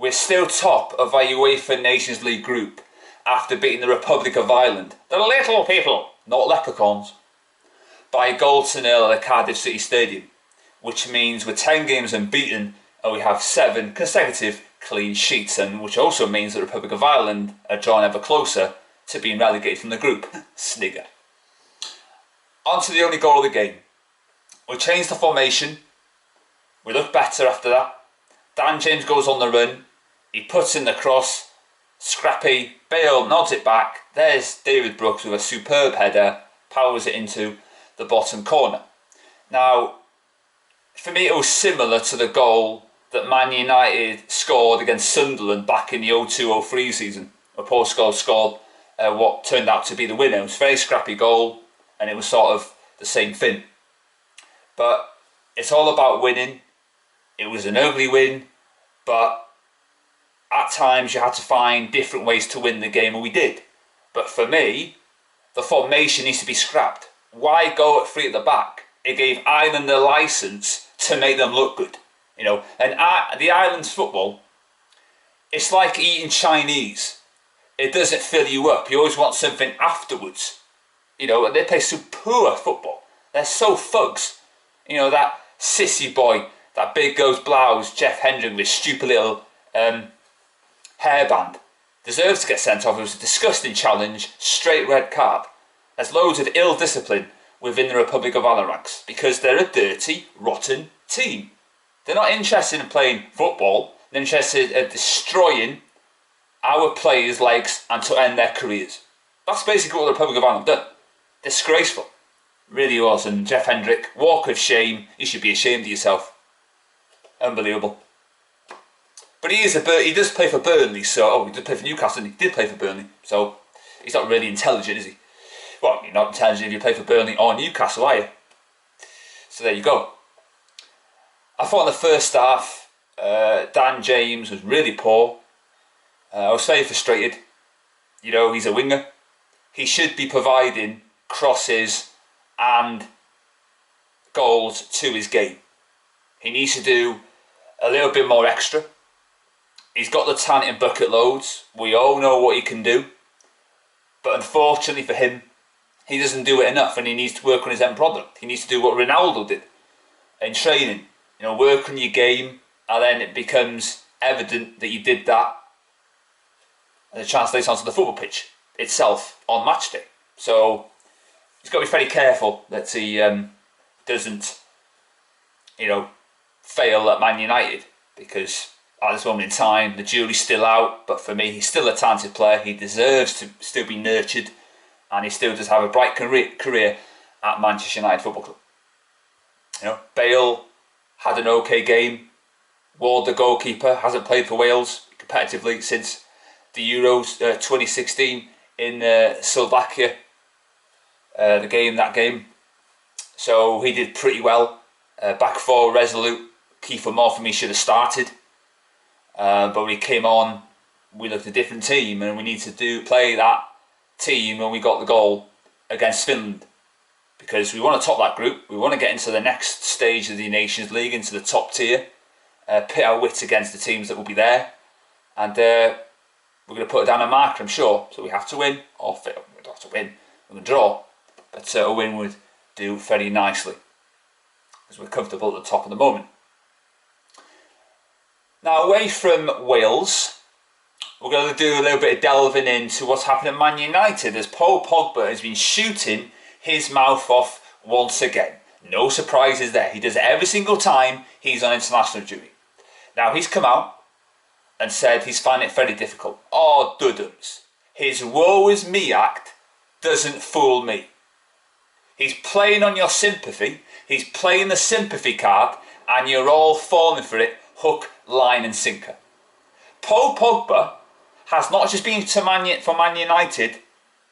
We're still top of our UEFA Nations League group after beating the Republic of Ireland, the little people, not leprechauns, by a goal to nil at the Cardiff City Stadium, which means we're 10 games unbeaten and we have 7 consecutive clean sheets, and which also means the Republic of Ireland are drawing ever closer to being relegated from the group. Snigger. On to the only goal of the game. We changed the formation. We look better after that. Dan James goes on the run. He puts in the cross. Scrappy. Bale nods it back. There's David Brooks with a superb header. Powers it into the bottom corner. Now, for me it was similar to the goal that Man United scored against Sunderland back in the 02-03 season. Where Paul Scholes scored what turned out to be the winner. It was a very scrappy goal and it was sort of the same thing. But it's all about winning. It was an ugly win, but at times you had to find different ways to win the game, and we did. But for me, the formation needs to be scrapped. Why go at 3 at the back? It gave Ireland a licence to make them look good. You know, and the Ireland's football, it's like eating Chinese. It doesn't fill you up. You always want something afterwards. You know, they play so poor football. They're so thugs. You know, that sissy boy, that big ghost blouse, Jeff Hendrick with his stupid little hairband, deserves to get sent off. It was a disgusting challenge, straight red card. There's loads of ill discipline within the Republic of Ireland ranks because they're a dirty, rotten team. They're not interested in playing football. They're interested in destroying our players' legs and to end their careers. That's basically what the Republic of Ireland done. Disgraceful. Really was. And Jeff Hendrick, walk of shame. You should be ashamed of yourself. Unbelievable. But he does play for Burnley, so... he did play for Newcastle, and he did play for Burnley. So, he's not really intelligent, is he? Well, you're not intelligent if you play for Burnley or Newcastle, are you? So there you go. I thought in the first half, Dan James was really poor. I was very frustrated. You know, he's a winger. He should be providing crosses and goals to his game. He needs to do a little bit more extra. He's got the talent in bucket loads. We all know what he can do. But unfortunately for him, he doesn't do it enough, and he needs to work on his end product. He needs to do what Ronaldo did in training. You know, work on your game, and then it becomes evident that you did that, and it translates onto the football pitch itself on match day. So he's got to be very careful that he doesn't, you know, fail at Man United, because at this moment in time the jury's still out. But for me, he's still a talented player. He deserves to still be nurtured, and he still does have a bright career at Manchester United Football Club. You know, Bale had an okay game. Ward, the goalkeeper, hasn't played for Wales competitively since the Euros 2016 in Slovakia. That game. So he did pretty well. Back four, resolute. Kiefer Moore for me should have started. But when he came on, we looked at a different team, and we need to play that team when we got the goal against Finland. Because we want to top that group. We want to get into the next stage of the Nations League, into the top tier. Pit our wits against the teams that will be there. And we're going to put it down a marker, I'm sure. So we have to win, or we don't have to win. We're going to draw. But a win would do very nicely, because we're comfortable at the top at the moment. Now, away from Wales, we're going to do a little bit of delving into what's happened at Man United, as Paul Pogba has been shooting his mouth off once again. No surprises there. He does it every single time he's on international duty. Now, he's come out and said he's finding it very difficult. Oh, duddums. His woe is me act doesn't fool me. He's playing on your sympathy. He's playing the sympathy card, and you're all falling for it, hook, line and sinker. Paul Pogba has not just been for Man United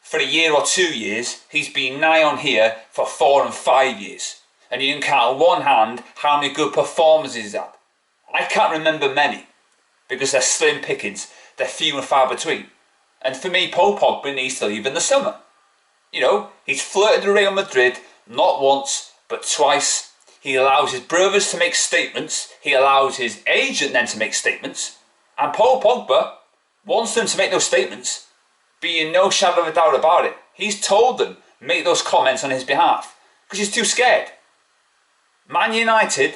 for a year or 2 years. He's been nigh on here for 4 and 5 years. And you can count on one hand how many good performances he's had. I can't remember many, because they're slim pickings. They're few and far between. And for me, Paul Pogba needs to leave in the summer. You know, he's flirted with Real Madrid not once, but twice. He allows his brothers to make statements. He allows his agent then to make statements. And Paul Pogba wants them to make those statements, being no shadow of a doubt about it. He's told them make those comments on his behalf because he's too scared. Man United,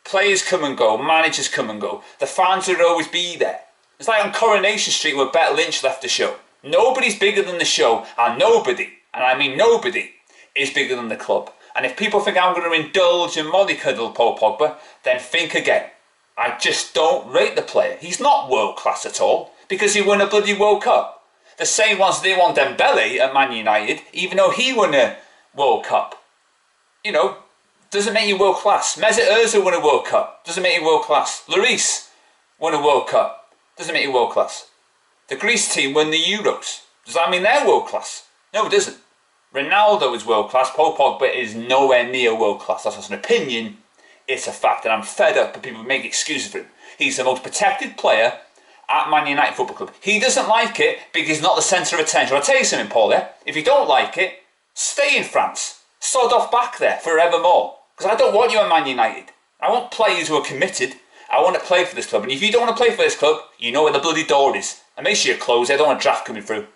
players come and go, managers come and go. The fans will always be there. It's like on Coronation Street where Bet Lynch left the show. Nobody's bigger than the show, and nobody, and I mean nobody, is bigger than the club. And if people think I'm going to indulge and mollycoddle Paul Pogba, then think again. I just don't rate the player. He's not world class at all because he won a bloody World Cup. The same ones they want Dembele at Man United, even though he won a World Cup. You know, doesn't make you world class. Mesut Ozil won a World Cup. Doesn't make you world class. Lloris won a World Cup. Doesn't make you world class. The Greece team won the Euros. Does that mean they're world class? No, it doesn't. Ronaldo is world class. Paul Pogba is nowhere near world class. That's not an opinion. It's a fact. And I'm fed up with people making excuses for him. He's the most protected player at Man United Football Club. He doesn't like it because he's not the centre of attention. I'll tell you something, Paul, yeah? If you don't like it, stay in France. Sod off back there forevermore. Because I don't want you at Man United. I want players who are committed. I want to play for this club. And if you don't want to play for this club, you know where the bloody door is. And make sure you close it. I don't want a draft coming through.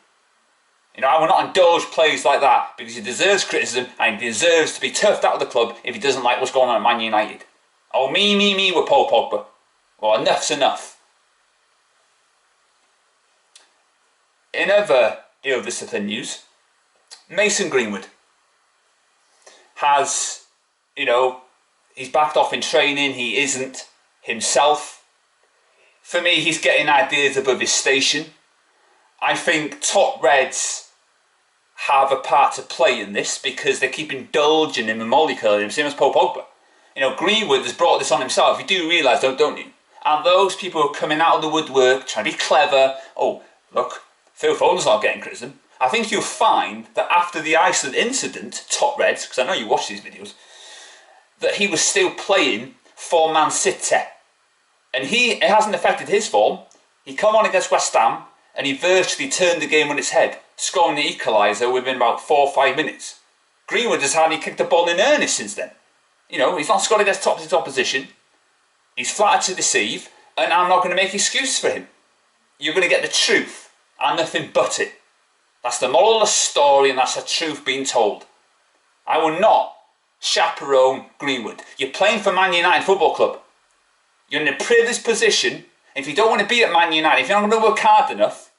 You know, I will not indulge players like that because he deserves criticism and he deserves to be turfed out of the club if he doesn't like what's going on at Man United. Oh, me with Paul Pogba. Well, enough's enough. In other ill-disciplined news, Mason Greenwood has, you know, he's backed off in training. He isn't himself. For me, he's getting ideas above his station. I think top Reds have a part to play in this because they keep indulging him and mollycoddling him, same as Paul Pogba. You know, Greenwood has brought this on himself. You do realise, don't you? And those people who are coming out of the woodwork, trying to be clever. Oh, look, Phil Foden's not getting criticism. I think you'll find that after the Iceland incident, top Reds, because I know you watch these videos, that he was still playing for Man City. And it hasn't affected his form. He come on against West Ham and he virtually turned the game on its head, scoring the equaliser within about 4 or 5 minutes. Greenwood has hardly kicked the ball in earnest since then. You know, he's not scored against top six opposition. He's flattered to deceive, and I'm not going to make excuses for him. You're going to get the truth and nothing but it. That's the moral of the story, and that's the truth being told. I will not chaperone Greenwood. You're playing for Man United Football Club. You're in a privileged position. If you don't want to be at Man United, if you're not going to work hard enough,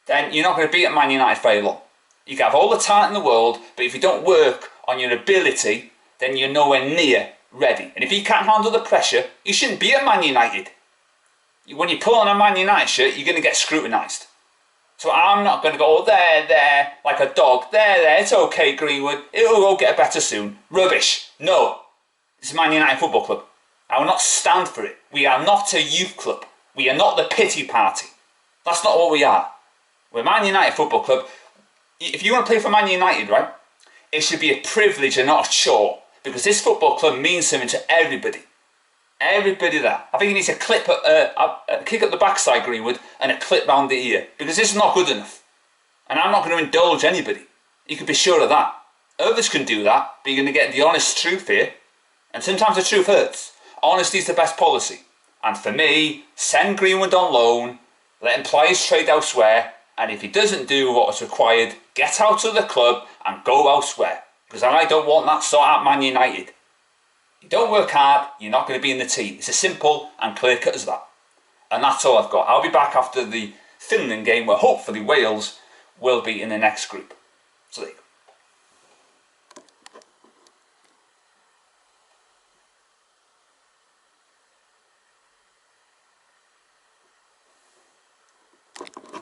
then you're not going to be at Man United very long. You can have all the talent in the world, but if you don't work on your ability, then you're nowhere near ready. And if you can't handle the pressure, you shouldn't be at Man United. When you pull on a Man United shirt, you're going to get scrutinised. So I'm not going to go, oh, there, like a dog. There, it's okay, Greenwood. It'll all get better soon. Rubbish. No. This is Man United Football Club. I will not stand for it. We are not a youth club. We are not the pity party. That's not what we are. We're Man United Football Club. If you want to play for Man United, right, it should be a privilege and not a chore. Because this football club means something to everybody. Everybody there. I think he needs a clip, a kick up the backside, Greenwood, and a clip round the ear. Because this is not good enough. And I'm not going to indulge anybody. You can be sure of that. Others can do that, but you're going to get the honest truth here. And sometimes the truth hurts. Honesty is the best policy. And for me, send Greenwood on loan, let him play his trade elsewhere, and if he doesn't do what is required, get out of the club and go elsewhere. Because I don't want that sort at Man United. You don't work hard, you're not going to be in the team. It's as simple and clear cut as that. And that's all I've got. I'll be back after the Finland game where hopefully Wales will be in the next group. So there you go.